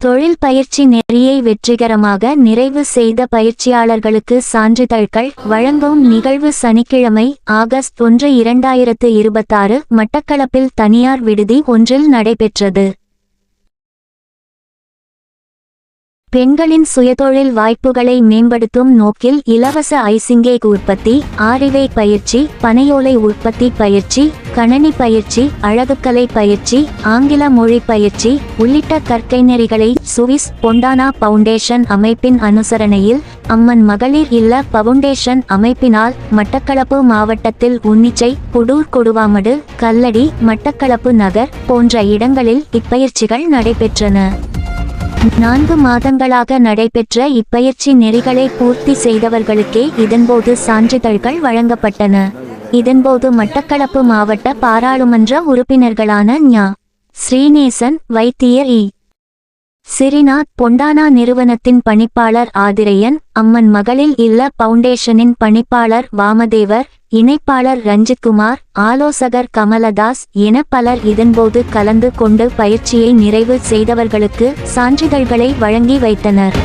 தொழில் பயிற்சி நெறியை வெற்றிகரமாக நிறைவு செய்த பயிற்சியாளர்களுக்கு சான்றிதழ்கள் வழங்கும் நிகழ்வு சனிக்கிழமை ஆகஸ்ட் 1, 2026 மட்டக்களப்பில் தனியார் விடுதி ஒன்றில் நடைபெற்றது. பெண்களின் சுயதொழில் வாய்ப்புகளை மேம்படுத்தும் நோக்கில் இலவச ஐசிங்கேக் உற்பத்தி, ஆரிவை பயிற்சி, பனையோலை உற்பத்தி பயிற்சி, கணனி பயிற்சி, அழகுக்கலை பயிற்சி, ஆங்கில மொழி பயிற்சி உள்ளிட்ட கற்கைநெறிகளை சுவிஸ் பொண்டானா பவுண்டேஷன் அமைப்பின் அனுசரணையில் அம்மன் மகளிர் இல்ல பவுண்டேஷன் அமைப்பினால் மட்டக்களப்பு மாவட்டத்தில் உன்னிச்சை, புடூர், கொடுவாமடு, கல்லடி, மட்டக்களப்பு நகர் போன்ற இடங்களில் இப்பயிற்சிகள் நடைபெற்றன. 4 மாதங்களாக நடைபெற்ற இப்பயிற்சி நெறிகளை பூர்த்தி செய்தவர்களுக்கே இதன்போது சான்றிதழ்கள் வழங்கப்பட்டன. இதன்போது மட்டக்களப்பு மாவட்ட பாராளுமன்ற உறுப்பினர்களான ஞா. ஸ்ரீநேசன், வைத்தியர் இ. சிறிநாத், பொண்டானா நிறுவனத்தின் பணிப்பாளர் ஆதிரையன், அம்மன் மகளிர் இல்ல பவுண்டேஷனின் பணிப்பாளர் வாமதேவர், இணைப்பாளர் ரஞ்சித்குமார், ஆலோசகர் கமலதாஸ் என பலர் இதன்போது கலந்து கொண்டு பயிற்சியை நிறைவு செய்தவர்களுக்கு சான்றிதழ்களை வழங்கி வைத்தனர்.